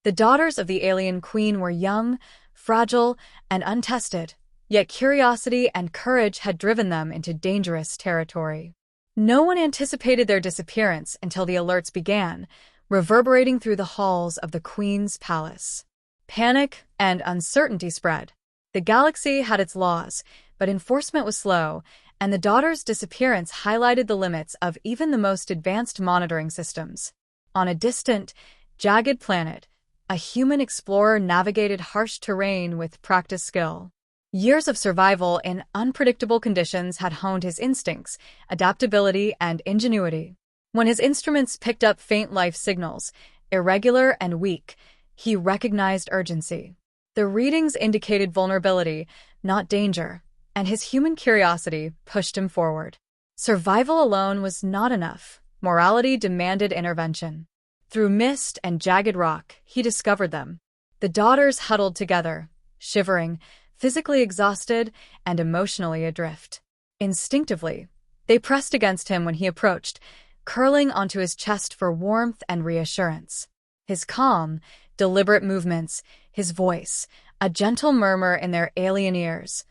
The daughters of the alien queen were young, fragile, and untested, yet curiosity and courage had driven them into dangerous territory. No one anticipated their disappearance until the alerts began, reverberating through the halls of the queen's palace. Panic and uncertainty spread. The galaxy had its laws, but enforcement was slow, and the daughters' disappearance highlighted the limits of even the most advanced monitoring systems. On a distant, jagged planet, a human explorer navigated harsh terrain with practiced skill. Years of survival in unpredictable conditions had honed his instincts, adaptability, and ingenuity. When his instruments picked up faint life signals, irregular and weak, he recognized urgency. The readings indicated vulnerability, not danger, and his human curiosity pushed him forward. Survival alone was not enough. Morality demanded intervention. Through mist and jagged rock, he discovered them. The daughters huddled together, shivering, physically exhausted and emotionally adrift. Instinctively, they pressed against him when he approached, curling onto his chest for warmth and reassurance. His calm, deliberate movements, his voice, a gentle murmur in their alien ears,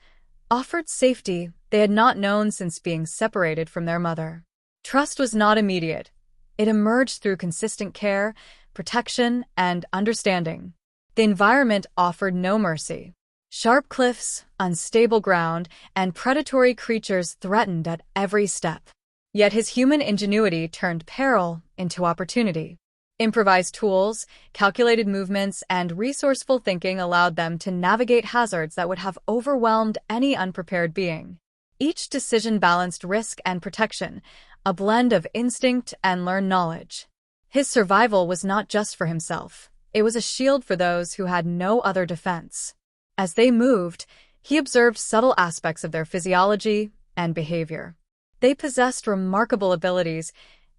offered safety they had not known since being separated from their mother. Trust was not immediate. It emerged through consistent care, protection, and understanding. The environment offered no mercy. Sharp cliffs, unstable ground, and predatory creatures threatened at every step. Yet his human ingenuity turned peril into opportunity. Improvised tools, calculated movements, and resourceful thinking allowed them to navigate hazards that would have overwhelmed any unprepared being. Each decision balanced risk and protection, a blend of instinct and learned knowledge. His survival was not just for himself. It was a shield for those who had no other defense. As they moved, he observed subtle aspects of their physiology and behavior. They possessed remarkable abilities,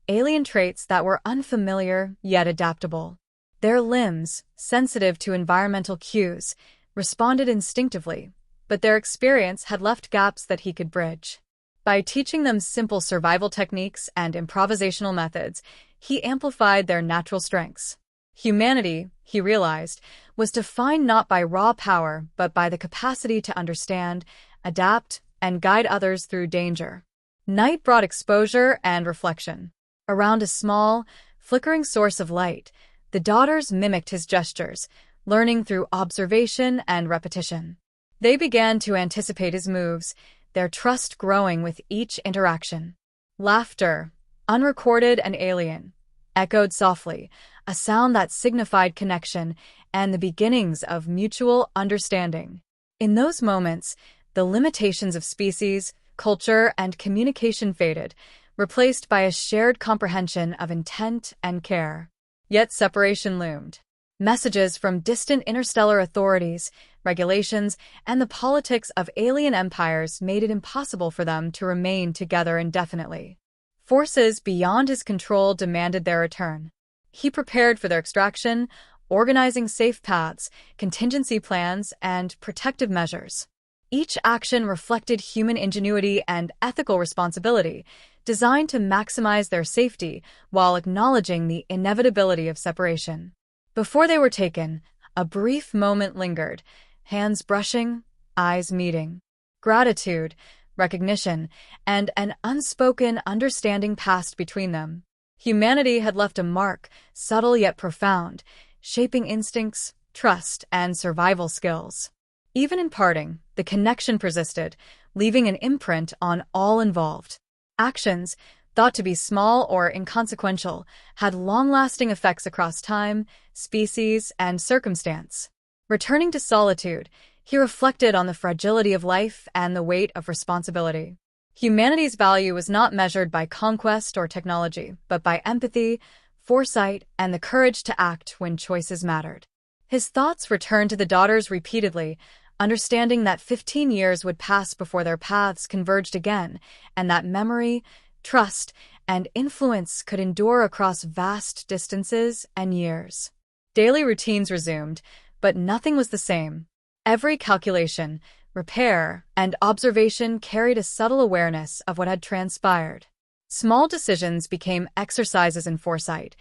alien traits that were unfamiliar yet adaptable. Their limbs, sensitive to environmental cues, responded instinctively, but their experience had left gaps that he could bridge. By teaching them simple survival techniques and improvisational methods, he amplified their natural strengths. Humanity, he realized, was defined not by raw power but by the capacity to understand, adapt, and guide others through danger. Night brought exposure and reflection. Around a small, flickering source of light, the daughters mimicked his gestures, learning through observation and repetition. They began to anticipate his moves, their trust growing with each interaction. Laughter, unrecorded and alien, echoed softly, a sound that signified connection and the beginnings of mutual understanding. In those moments, the limitations of species, culture, and communication faded, replaced by a shared comprehension of intent and care. Yet separation loomed. Messages from distant interstellar authorities, regulations, and the politics of alien empires made it impossible for them to remain together indefinitely. Forces beyond his control demanded their return. He prepared for their extraction, organizing safe paths, contingency plans, and protective measures. Each action reflected human ingenuity and ethical responsibility, designed to maximize their safety while acknowledging the inevitability of separation. Before they were taken, a brief moment lingered, hands brushing, eyes meeting. Gratitude, recognition, and an unspoken understanding passed between them. Humanity had left a mark, subtle yet profound, shaping instincts, trust, and survival skills. Even in parting, the connection persisted, leaving an imprint on all involved. Actions, thought to be small or inconsequential, had long-lasting effects across time, species, and circumstance. Returning to solitude, he reflected on the fragility of life and the weight of responsibility. Humanity's value was not measured by conquest or technology, but by empathy, foresight, and the courage to act when choices mattered. His thoughts returned to the daughters repeatedly, understanding that 15 years would pass before their paths converged again, and that memory, trust, and influence could endure across vast distances and years. Daily routines resumed, but nothing was the same. Every calculation, repair, and observation carried a subtle awareness of what had transpired. Small decisions became exercises in foresight,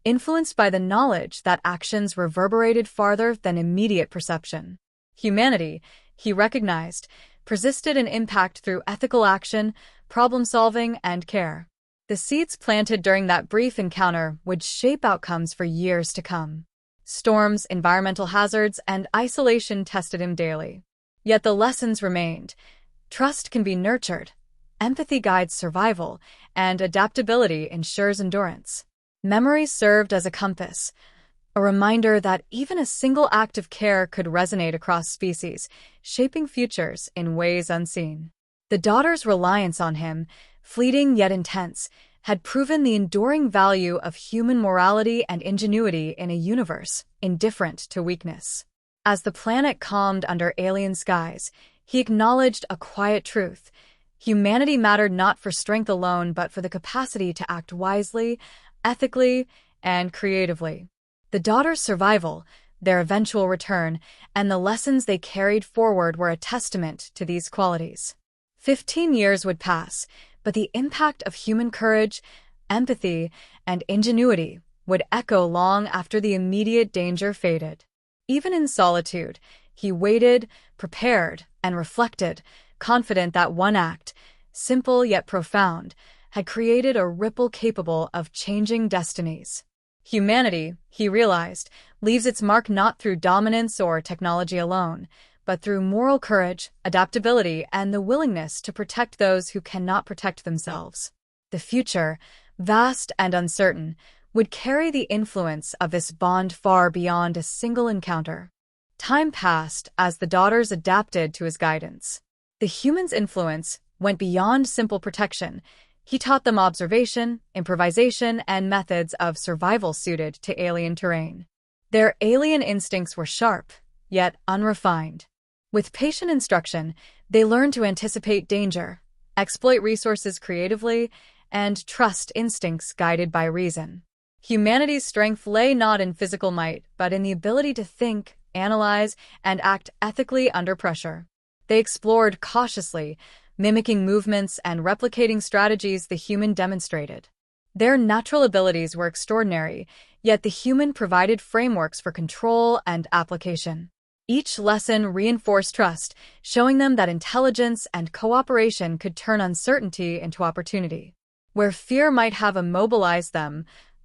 influenced by the knowledge that actions reverberated farther than immediate perception. Humanity, he recognized, persisted in impact through ethical action, problem-solving, and care. The seeds planted during that brief encounter would shape outcomes for years to come. Storms, environmental hazards, and isolation tested him daily. Yet the lessons remained. Trust can be nurtured, empathy guides survival, and adaptability ensures endurance. Memory served as a compass, a reminder that even a single act of care could resonate across species, shaping futures in ways unseen. The daughter's reliance on him, fleeting yet intense, had proven the enduring value of human morality and ingenuity in a universe indifferent to weakness. As the planet calmed under alien skies, he acknowledged a quiet truth. Humanity mattered not for strength alone, but for the capacity to act wisely, ethically, and creatively. The daughter's survival, their eventual return, and the lessons they carried forward were a testament to these qualities. 15 years would pass, but the impact of human courage, empathy, and ingenuity would echo long after the immediate danger faded. Even in solitude, he waited, prepared, and reflected, confident that one act, simple yet profound, had created a ripple capable of changing destinies. Humanity, he realized, leaves its mark not through dominance or technology alone, but through moral courage, adaptability, and the willingness to protect those who cannot protect themselves. The future, vast and uncertain, would carry the influence of this bond far beyond a single encounter. Time passed as the daughters adapted to his guidance. The human's influence went beyond simple protection. He taught them observation, improvisation, and methods of survival suited to alien terrain. Their alien instincts were sharp, yet unrefined. With patient instruction, they learned to anticipate danger, exploit resources creatively, and trust instincts guided by reason. Humanity's strength lay not in physical might, but in the ability to think, analyze, and act ethically under pressure. They explored cautiously, mimicking movements and replicating strategies the human demonstrated. Their natural abilities were extraordinary, yet the human provided frameworks for control and application. Each lesson reinforced trust, showing them that intelligence and cooperation could turn uncertainty into opportunity. Where fear might have immobilized them,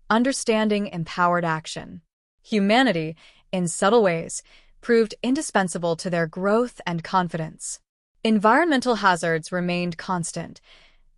understanding empowered action. Humanity, in subtle ways, proved indispensable to their growth and confidence. Environmental hazards remained constant: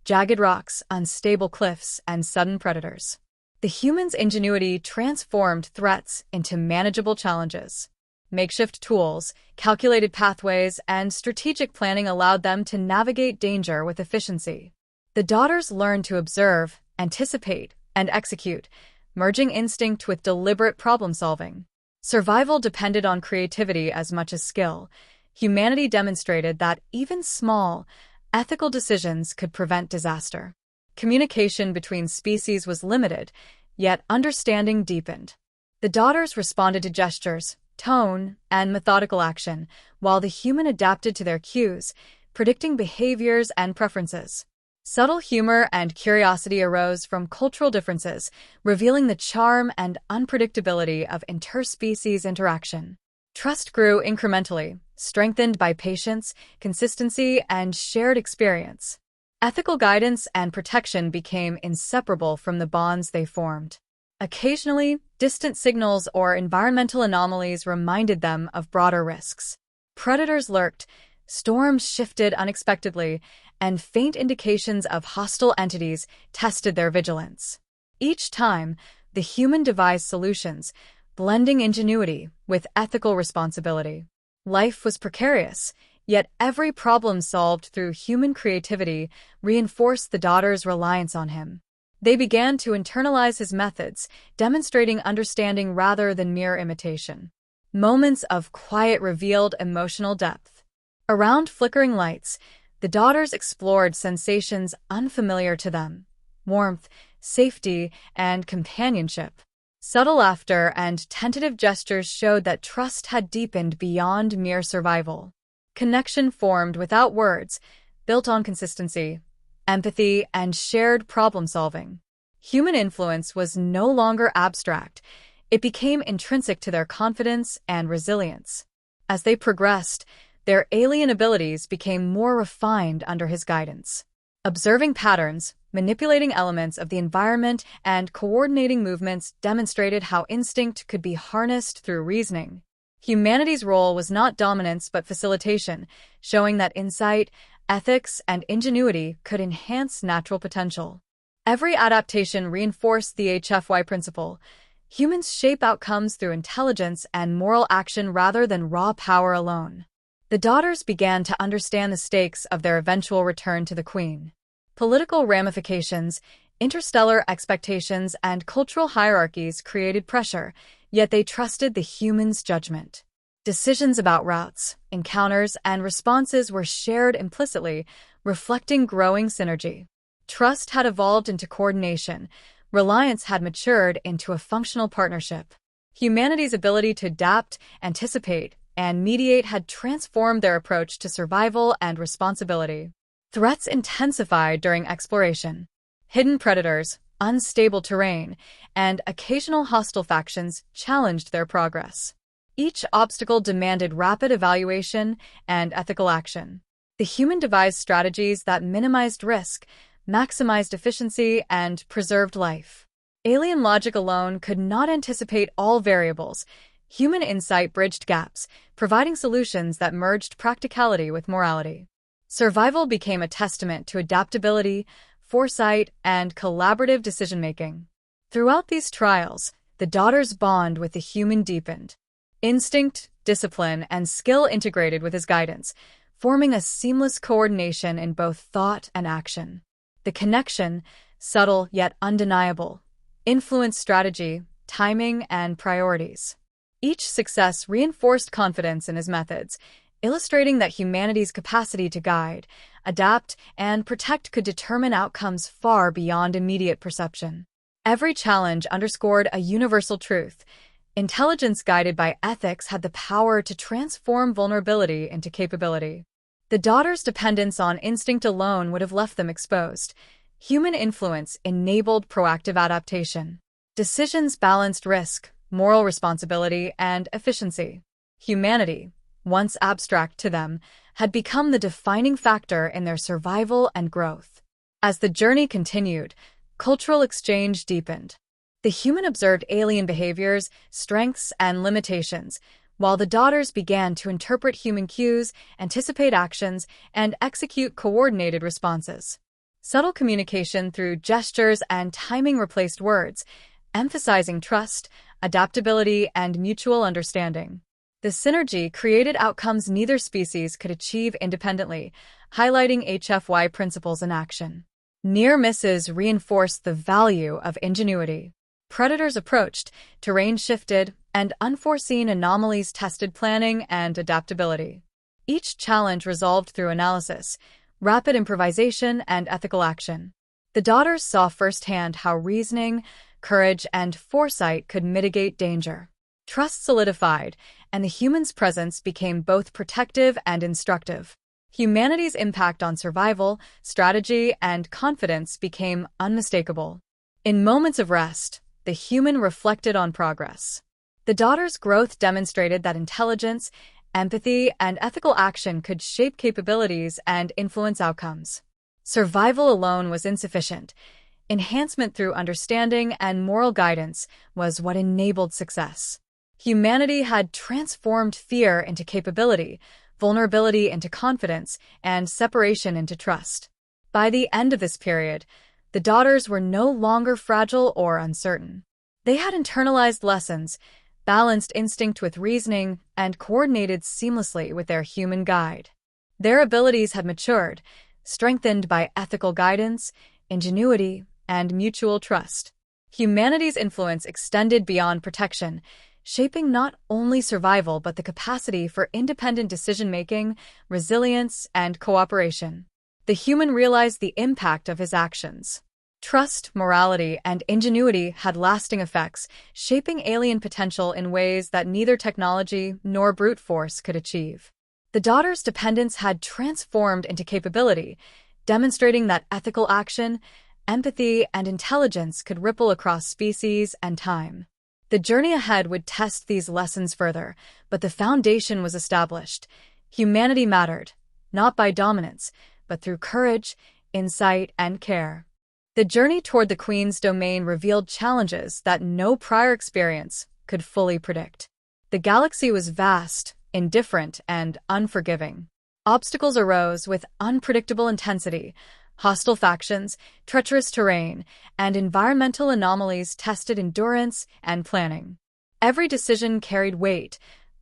jagged rocks, unstable cliffs, and sudden predators. The humans' ingenuity transformed threats into manageable challenges. Makeshift tools, calculated pathways, and strategic planning allowed them to navigate danger with efficiency. The daughters learned to observe, anticipate, and execute, merging instinct with deliberate problem-solving. Survival depended on creativity as much as skill. Humanity demonstrated that even small, ethical decisions could prevent disaster. Communication between species was limited, yet understanding deepened. The daughters responded to gestures, tone, and methodical action, while the human adapted to their cues, predicting behaviors and preferences. Subtle humor and curiosity arose from cultural differences, revealing the charm and unpredictability of interspecies interaction. Trust grew incrementally, strengthened by patience, consistency, and shared experience. Ethical guidance and protection became inseparable from the bonds they formed. Occasionally, distant signals or environmental anomalies reminded them of broader risks. Predators lurked, storms shifted unexpectedly, and faint indications of hostile entities tested their vigilance. Each time, the human devised solutions, blending ingenuity with ethical responsibility. Life was precarious, yet every problem solved through human creativity reinforced the daughters' reliance on him. They began to internalize his methods, demonstrating understanding rather than mere imitation. Moments of quiet revealed emotional depth. Around flickering lights, the daughters explored sensations unfamiliar to them: warmth, safety, and companionship. Subtle laughter and tentative gestures showed that trust had deepened beyond mere survival. Connection formed without words, built on consistency, empathy, and shared problem-solving. Human influence was no longer abstract. It became intrinsic to their confidence and resilience. As they progressed, their alien abilities became more refined under his guidance. Observing patterns, manipulating elements of the environment, and coordinating movements demonstrated how instinct could be harnessed through reasoning. Humanity's role was not dominance but facilitation, showing that insight, ethics, and ingenuity could enhance natural potential. Every adaptation reinforced the HFY principle. Humans shape outcomes through intelligence and moral action rather than raw power alone. The daughters began to understand the stakes of their eventual return to the Queen. Political ramifications, interstellar expectations, and cultural hierarchies created pressure, yet they trusted the humans' judgment. Decisions about routes, encounters, and responses were shared implicitly, reflecting growing synergy. Trust had evolved into coordination. Reliance had matured into a functional partnership. Humanity's ability to adapt, anticipate, and mediate had transformed their approach to survival and responsibility. Threats intensified during exploration. Hidden predators, unstable terrain, and occasional hostile factions challenged their progress. Each obstacle demanded rapid evaluation and ethical action. The human devised strategies that minimized risk, maximized efficiency, and preserved life. Alien logic alone could not anticipate all variables. Human insight bridged gaps, providing solutions that merged practicality with morality. Survival became a testament to adaptability, foresight, and collaborative decision-making. Throughout these trials, the daughters' bond with the human deepened. Instinct, discipline, and skill integrated with his guidance, forming a seamless coordination in both thought and action. The connection, subtle yet undeniable, influenced strategy, timing, and priorities. Each success reinforced confidence in his methods, illustrating that humanity's capacity to guide, adapt, and protect could determine outcomes far beyond immediate perception. Every challenge underscored a universal truth. Intelligence guided by ethics had the power to transform vulnerability into capability. The daughters' dependence on instinct alone would have left them exposed. Human influence enabled proactive adaptation. Decisions balanced risk, moral responsibility, and efficiency. Humanity, once abstract to them, had become the defining factor in their survival and growth. As the journey continued, cultural exchange deepened. The human observed alien behaviors, strengths, and limitations, while the daughters began to interpret human cues, anticipate actions, and execute coordinated responses. Subtle communication through gestures and timing replaced words, emphasizing trust, adaptability, and mutual understanding. The synergy created outcomes neither species could achieve independently, highlighting HFY principles in action. Near misses reinforced the value of ingenuity. Predators approached, terrain shifted, and unforeseen anomalies tested planning and adaptability. Each challenge resolved through analysis, rapid improvisation, and ethical action. The daughters saw firsthand how reasoning, courage, and foresight could mitigate danger. Trust solidified, and the human's presence became both protective and instructive. Humanity's impact on survival, strategy, and confidence became unmistakable. In moments of rest, the human reflected on progress. The daughters' growth demonstrated that intelligence, empathy, and ethical action could shape capabilities and influence outcomes. Survival alone was insufficient. Enhancement through understanding and moral guidance was what enabled success. Humanity had transformed fear into capability, vulnerability into confidence, and separation into trust. By the end of this period, the daughters were no longer fragile or uncertain. They had internalized lessons, balanced instinct with reasoning, and coordinated seamlessly with their human guide. Their abilities had matured, strengthened by ethical guidance, ingenuity, and mutual trust. Humanity's influence extended beyond protection, shaping not only survival but the capacity for independent decision-making, resilience, and cooperation. The human realized the impact of his actions. Trust, morality, and ingenuity had lasting effects, shaping alien potential in ways that neither technology nor brute force could achieve. The daughters' dependence had transformed into capability, demonstrating that ethical action, empathy, and intelligence could ripple across species and time. The journey ahead would test these lessons further, but the foundation was established. Humanity mattered, not by dominance, but through courage, insight, and care. The journey toward the Queen's domain revealed challenges that no prior experience could fully predict. The galaxy was vast, indifferent, and unforgiving. Obstacles arose with unpredictable intensity. Hostile factions, treacherous terrain, and environmental anomalies tested endurance and planning. Every decision carried weight.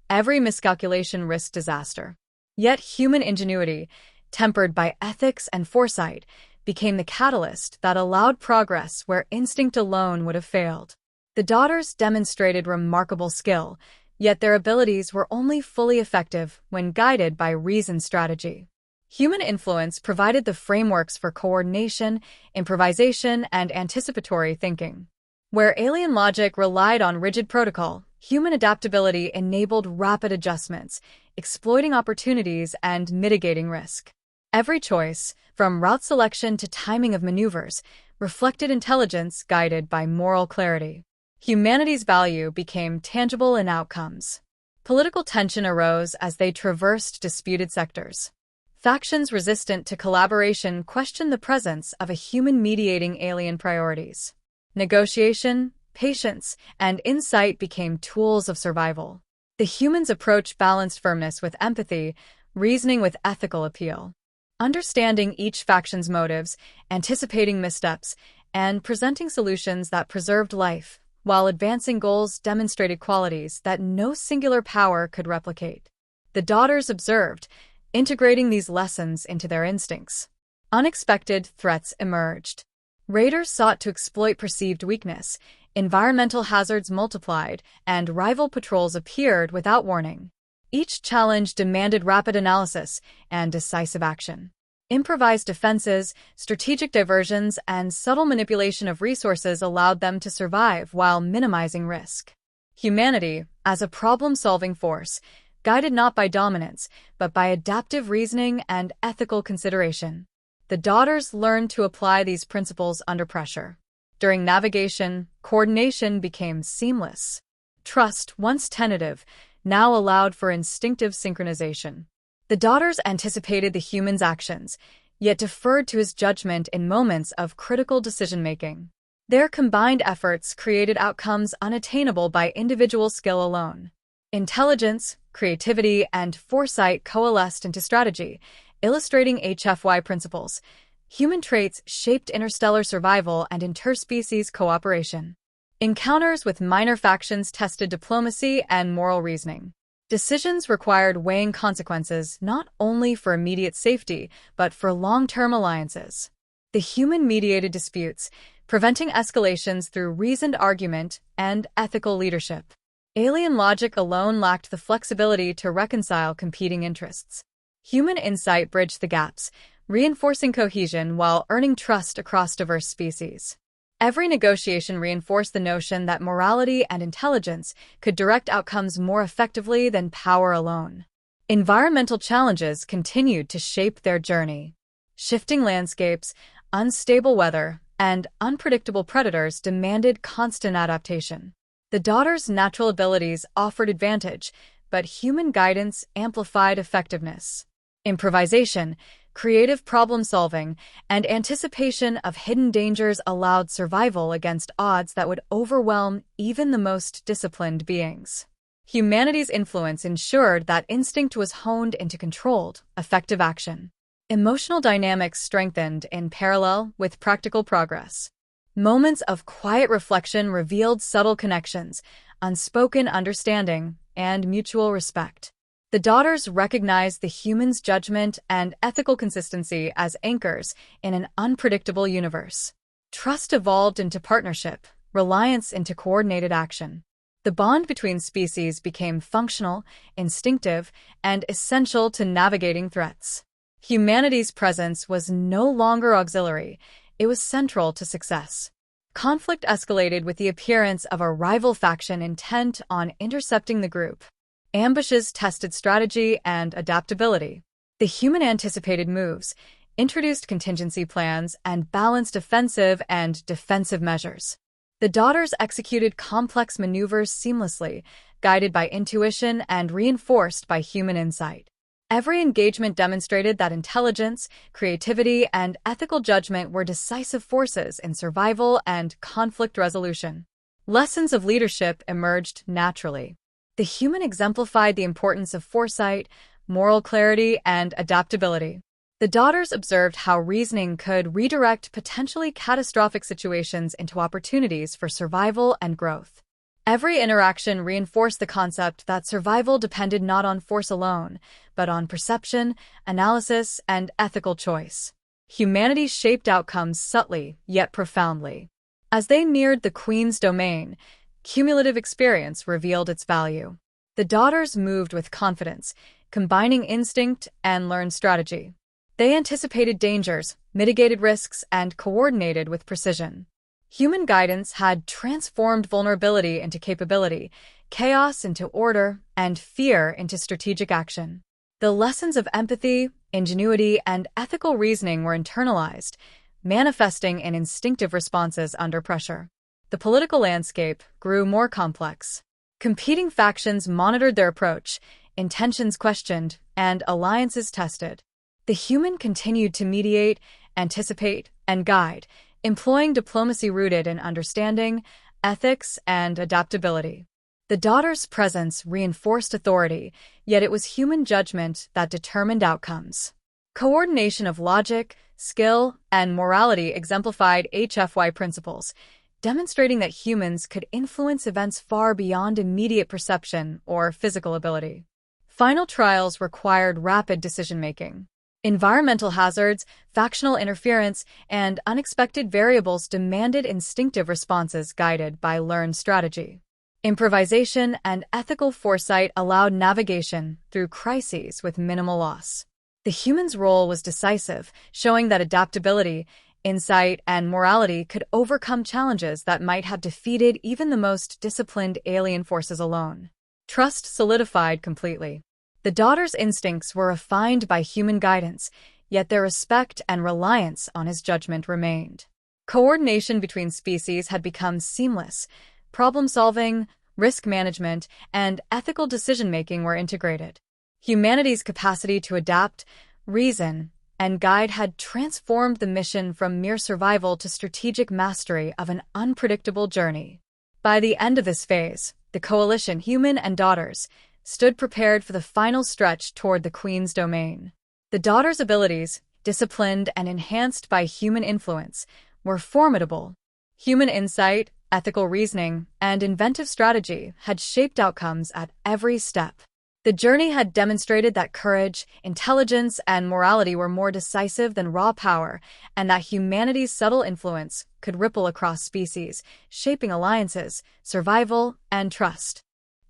Every miscalculation risked disaster. Yet human ingenuity, tempered by ethics and foresight, became the catalyst that allowed progress where instinct alone would have failed. The daughters demonstrated remarkable skill, yet their abilities were only fully effective when guided by reasoned strategy. Human influence provided the frameworks for coordination, improvisation, and anticipatory thinking. Where alien logic relied on rigid protocol, human adaptability enabled rapid adjustments, exploiting opportunities and mitigating risk. Every choice, from route selection to timing of maneuvers, reflected intelligence guided by moral clarity. Humanity's value became tangible in outcomes. Political tension arose as they traversed disputed sectors. Factions resistant to collaboration questioned the presence of a human mediating alien priorities. Negotiation, patience, and insight became tools of survival. The humans' approach balanced firmness with empathy, reasoning with ethical appeal. Understanding each faction's motives, anticipating missteps, and presenting solutions that preserved life, while advancing goals demonstrated qualities that no singular power could replicate. The daughters observed, integrating these lessons into their instincts. Unexpected threats emerged. Raiders sought to exploit perceived weakness, environmental hazards multiplied, and rival patrols appeared without warning. Each challenge demanded rapid analysis and decisive action. Improvised defenses, strategic diversions, and subtle manipulation of resources allowed them to survive while minimizing risk. Humanity, as a problem-solving force, guided not by dominance, but by adaptive reasoning and ethical consideration. The daughters learned to apply these principles under pressure. During navigation, coordination became seamless. Trust, once tentative, now allowed for instinctive synchronization. The daughters anticipated the human's actions, yet deferred to his judgment in moments of critical decision-making. Their combined efforts created outcomes unattainable by individual skill alone. Intelligence, creativity, and foresight coalesced into strategy, illustrating HFY principles. Human traits shaped interstellar survival and interspecies cooperation. Encounters with minor factions tested diplomacy and moral reasoning. Decisions required weighing consequences not only for immediate safety, but for long-term alliances. The human-mediated disputes, preventing escalations through reasoned argument and ethical leadership. Alien logic alone lacked the flexibility to reconcile competing interests. Human insight bridged the gaps, reinforcing cohesion while earning trust across diverse species. Every negotiation reinforced the notion that morality and intelligence could direct outcomes more effectively than power alone. Environmental challenges continued to shape their journey. Shifting landscapes, unstable weather, and unpredictable predators demanded constant adaptation. The daughters' natural abilities offered advantage, but human guidance amplified effectiveness. Improvisation, creative problem-solving, and anticipation of hidden dangers allowed survival against odds that would overwhelm even the most disciplined beings. Humanity's influence ensured that instinct was honed into controlled, effective action. Emotional dynamics strengthened in parallel with practical progress. Moments of quiet reflection revealed subtle connections, unspoken understanding, and mutual respect. The daughters recognized the human's judgment and ethical consistency as anchors in an unpredictable universe. Trust evolved into partnership, reliance into coordinated action. The bond between species became functional, instinctive, and essential to navigating threats. Humanity's presence was no longer auxiliary, it was central to success. Conflict escalated with the appearance of a rival faction intent on intercepting the group. Ambushes tested strategy and adaptability. The human anticipated moves, introduced contingency plans, and balanced offensive and defensive measures. The daughters executed complex maneuvers seamlessly, guided by intuition and reinforced by human insight. Every engagement demonstrated that intelligence, creativity, and ethical judgment were decisive forces in survival and conflict resolution. Lessons of leadership emerged naturally. The human exemplified the importance of foresight, moral clarity, and adaptability. The daughters observed how reasoning could redirect potentially catastrophic situations into opportunities for survival and growth. Every interaction reinforced the concept that survival depended not on force alone, but on perception, analysis, and ethical choice. Humanity shaped outcomes subtly, yet profoundly. As they neared the Queen's domain, cumulative experience revealed its value. The daughters moved with confidence, combining instinct and learned strategy. They anticipated dangers, mitigated risks, and coordinated with precision. Human guidance had transformed vulnerability into capability, chaos into order, and fear into strategic action. The lessons of empathy, ingenuity, and ethical reasoning were internalized, manifesting in instinctive responses under pressure. The political landscape grew more complex. Competing factions monitored their approach, intentions questioned, and alliances tested. The human continued to mediate, anticipate, and guide, employing diplomacy rooted in understanding, ethics, and adaptability. The daughters' presence reinforced authority, yet it was human judgment that determined outcomes. Coordination of logic, skill, and morality exemplified HFY principles, demonstrating that humans could influence events far beyond immediate perception or physical ability. Final trials required rapid decision-making. Environmental hazards, factional interference, and unexpected variables demanded instinctive responses guided by learned strategy. Improvisation and ethical foresight allowed navigation through crises with minimal loss. The human's role was decisive, showing that adaptability, insight, and morality could overcome challenges that might have defeated even the most disciplined alien forces alone. Trust solidified completely. The daughters' instincts were refined by human guidance, yet their respect and reliance on his judgment remained. Coordination between species had become seamless. Problem-solving, risk management, and ethical decision-making were integrated. Humanity's capacity to adapt, reason, and guide had transformed the mission from mere survival to strategic mastery of an unpredictable journey. By the end of this phase, the coalition, human and daughters, stood prepared for the final stretch toward the Queen's domain. The daughters' abilities, disciplined and enhanced by human influence, were formidable. Human insight, ethical reasoning, and inventive strategy had shaped outcomes at every step. The journey had demonstrated that courage, intelligence, and morality were more decisive than raw power, and that humanity's subtle influence could ripple across species, shaping alliances, survival, and trust.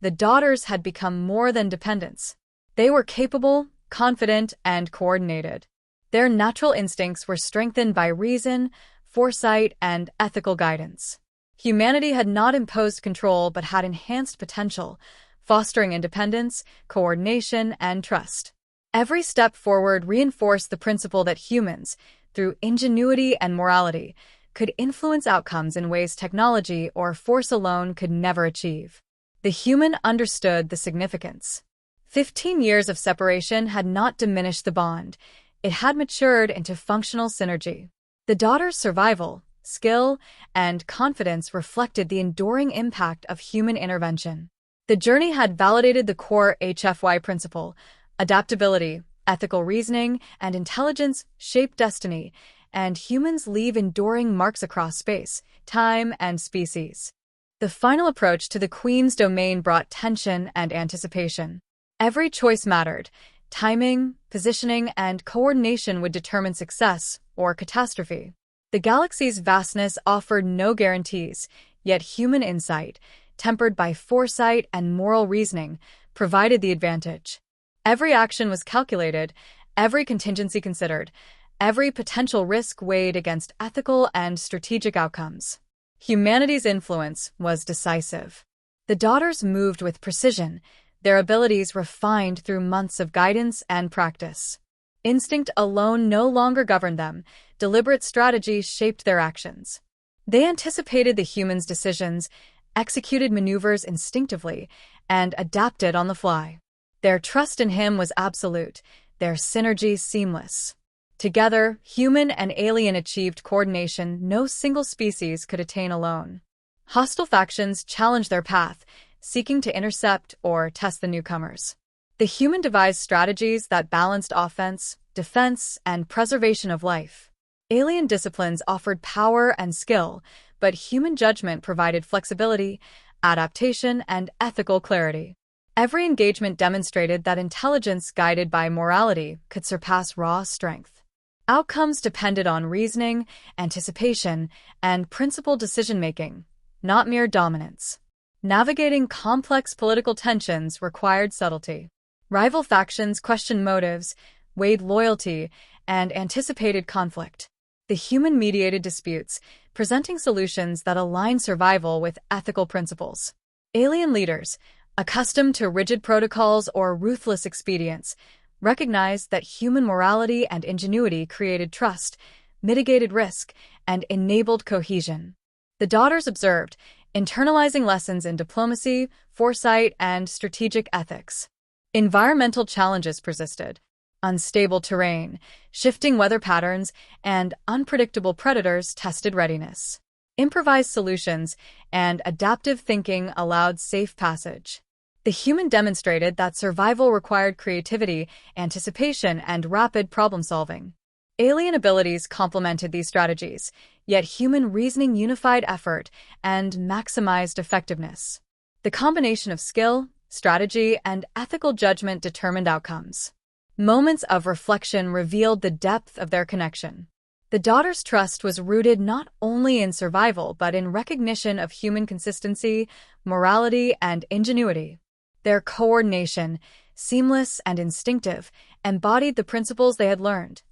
The daughters had become more than dependents. They were capable, confident, and coordinated. Their natural instincts were strengthened by reason, foresight, and ethical guidance. Humanity had not imposed control but had enhanced potential, fostering independence, coordination, and trust. Every step forward reinforced the principle that humans, through ingenuity and morality, could influence outcomes in ways technology or force alone could never achieve. The human understood the significance. 15 years of separation had not diminished the bond. It had matured into functional synergy. The daughters' survival, skill, and confidence reflected the enduring impact of human intervention. The journey had validated the core HFY principle: adaptability, ethical reasoning, and intelligence shape destiny, and humans leave enduring marks across space, time, and species. The final approach to the Queen's domain brought tension and anticipation. Every choice mattered. Timing, positioning, and coordination would determine success or catastrophe. The galaxy's vastness offered no guarantees, yet human insight, tempered by foresight and moral reasoning, provided the advantage. Every action was calculated, every contingency considered, every potential risk weighed against ethical and strategic outcomes. Humanity's influence was decisive. The daughters moved with precision, their abilities refined through months of guidance and practice. Instinct alone no longer governed them. Deliberate strategy shaped their actions. They anticipated the human's decisions, executed maneuvers instinctively, and adapted on the fly. Their trust in him was absolute, their synergy seamless. Together, human and alien achieved coordination no single species could attain alone. Hostile factions challenged their path, seeking to intercept or test the newcomers. The human devised strategies that balanced offense, defense, and preservation of life. Alien disciplines offered power and skill, but human judgment provided flexibility, adaptation, and ethical clarity. Every engagement demonstrated that intelligence guided by morality could surpass raw strength. Outcomes depended on reasoning, anticipation, and principled decision-making, not mere dominance. Navigating complex political tensions required subtlety. Rival factions questioned motives, weighed loyalty, and anticipated conflict. The human-mediated disputes, presenting solutions that align survival with ethical principles. Alien leaders, accustomed to rigid protocols or ruthless expedients, recognized that human morality and ingenuity created trust, mitigated risk, and enabled cohesion. The daughters observed, internalizing lessons in diplomacy, foresight, and strategic ethics. Environmental challenges persisted. Unstable terrain, shifting weather patterns, and unpredictable predators tested readiness. Improvised solutions and adaptive thinking allowed safe passage. The human demonstrated that survival required creativity, anticipation, and rapid problem-solving. Alien abilities complemented these strategies, yet human reasoning unified effort and maximized effectiveness. The combination of skill, strategy, and ethical judgment determined outcomes. Moments of reflection revealed the depth of their connection. The daughters' trust was rooted not only in survival but in recognition of human consistency, morality, and ingenuity. Their coordination, seamless and instinctive, embodied the principles they had learned: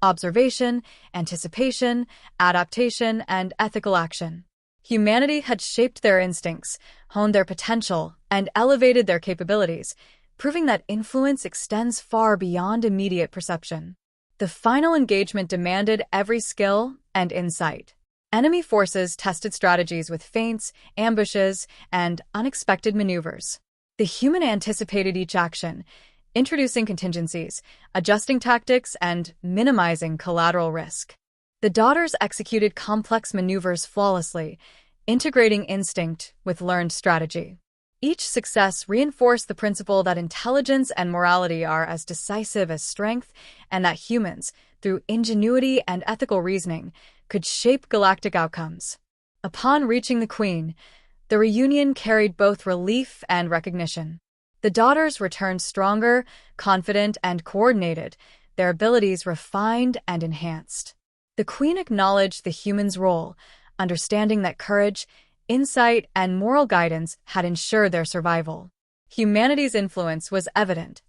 observation, anticipation, adaptation, and ethical action. Humanity had shaped their instincts, honed their potential, and elevated their capabilities, proving that influence extends far beyond immediate perception. The final engagement demanded every skill and insight. Enemy forces tested strategies with feints, ambushes, and unexpected maneuvers. The human anticipated each action, introducing contingencies, adjusting tactics, and minimizing collateral risk. The daughters executed complex maneuvers flawlessly, integrating instinct with learned strategy. Each success reinforced the principle that intelligence and morality are as decisive as strength, and that humans, through ingenuity and ethical reasoning, could shape galactic outcomes. Upon reaching the Queen, the reunion carried both relief and recognition. The daughters returned stronger, confident, and coordinated, their abilities refined and enhanced. The Queen acknowledged the human's role, understanding that courage, insight, and moral guidance had ensured their survival. Humanity's influence was evident.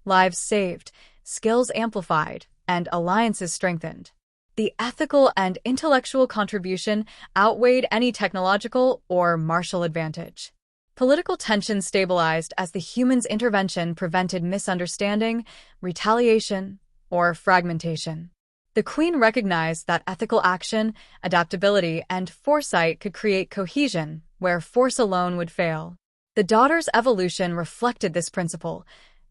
Lives saved, skills amplified, and alliances strengthened. The ethical and intellectual contribution outweighed any technological or martial advantage. Political tension stabilized as the human's intervention prevented misunderstanding, retaliation, or fragmentation. The Queen recognized that ethical action, adaptability, and foresight could create cohesion where force alone would fail. The daughters' evolution reflected this principle: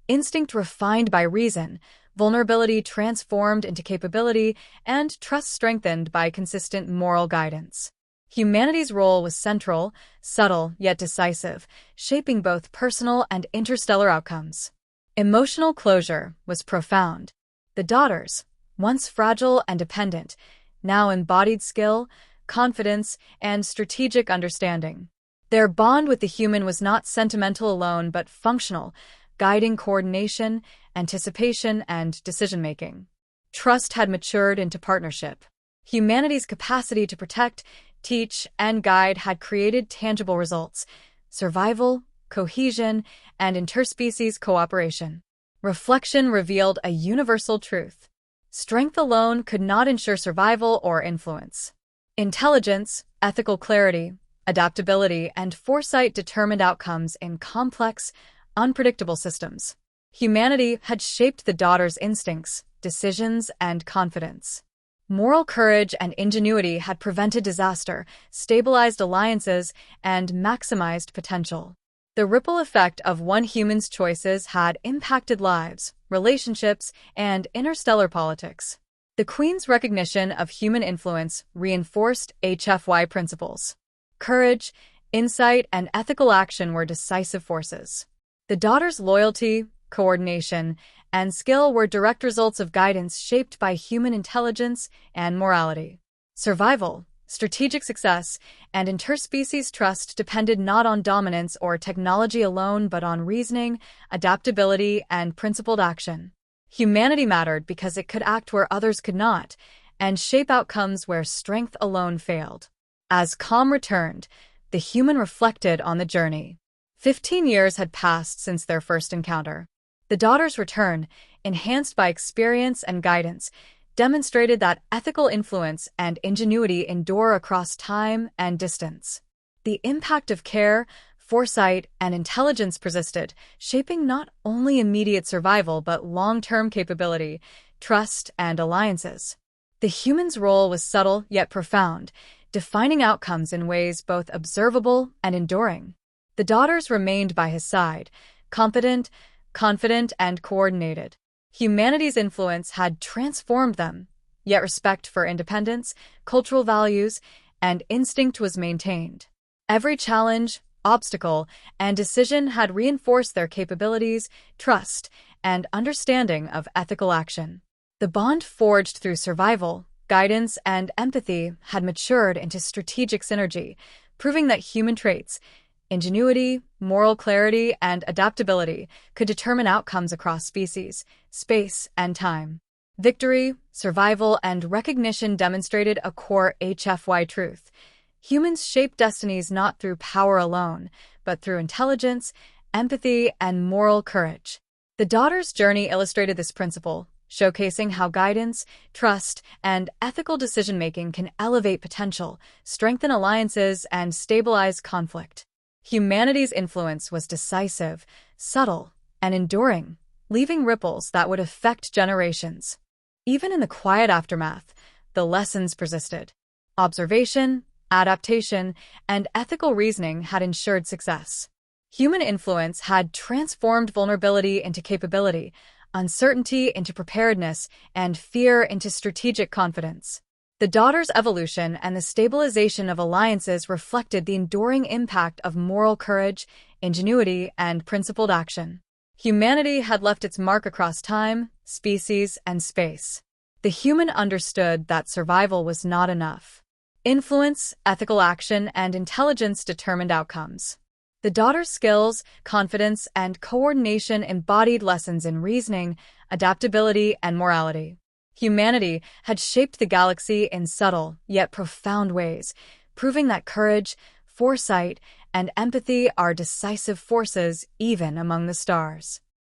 instinct refined by reason, vulnerability transformed into capability, and trust strengthened by consistent moral guidance. Humanity's role was central, subtle yet decisive, shaping both personal and interstellar outcomes. Emotional closure was profound. The daughters, once fragile and dependent, now embodied skill, confidence, and strategic understanding. Their bond with the human was not sentimental alone but functional, guiding coordination, anticipation, and decision-making. Trust had matured into partnership. Humanity's capacity to protect, teach, and guide had created tangible results: survival, cohesion, and interspecies cooperation. Reflection revealed a universal truth: strength alone could not ensure survival or influence. Intelligence, ethical clarity, adaptability, and foresight determined outcomes in complex, unpredictable systems. Humanity had shaped the Daughter's instincts, decisions, and confidence. Moral courage and ingenuity had prevented disaster, stabilized alliances, and maximized potential. The ripple effect of one human's choices had impacted lives, relationships, and interstellar politics. The Queen's recognition of human influence reinforced HFY principles. Courage, insight, and ethical action were decisive forces. The Daughter's loyalty, coordination, and skill were direct results of guidance shaped by human intelligence and morality. Survival, strategic success, and interspecies trust depended not on dominance or technology alone but on reasoning, adaptability, and principled action. Humanity mattered because it could act where others could not, and shape outcomes where strength alone failed. As calm returned, the human reflected on the journey. 15 years had passed since their first encounter. The Daughter's return, enhanced by experience and guidance, demonstrated that ethical influence and ingenuity endure across time and distance. The impact of care, foresight, and intelligence persisted, shaping not only immediate survival but long-term capability, trust, and alliances. The human's role was subtle yet profound, defining outcomes in ways both observable and enduring. The Daughters remained by his side, confident, and coordinated. Humanity's influence had transformed them, yet respect for independence, cultural values, and instinct was maintained. Every challenge, obstacle, and decision had reinforced their capabilities, trust, and understanding of ethical action. The bond forged through survival, guidance, and empathy had matured into strategic synergy, proving that human traits, ingenuity, moral clarity, and adaptability could determine outcomes across species, space, and time. Victory, survival, and recognition demonstrated a core HFY truth. Humans shape destinies not through power alone, but through intelligence, empathy, and moral courage. The Daughter's journey illustrated this principle, showcasing how guidance, trust, and ethical decision-making can elevate potential, strengthen alliances, and stabilize conflict. Humanity's influence was decisive, subtle, and enduring, leaving ripples that would affect generations. Even in the quiet aftermath, the lessons persisted. Observation, adaptation, and ethical reasoning had ensured success. Human influence had transformed vulnerability into capability, uncertainty into preparedness, and fear into strategic confidence. The Daughter's evolution and the stabilization of alliances reflected the enduring impact of moral courage, ingenuity, and principled action. Humanity had left its mark across time, species, and space. The human understood that survival was not enough. Influence, ethical action, and intelligence determined outcomes. The Daughter's skills, confidence, and coordination embodied lessons in reasoning, adaptability, and morality. Humanity had shaped the galaxy in subtle yet profound ways, proving that courage, foresight, and empathy are decisive forces even among the stars.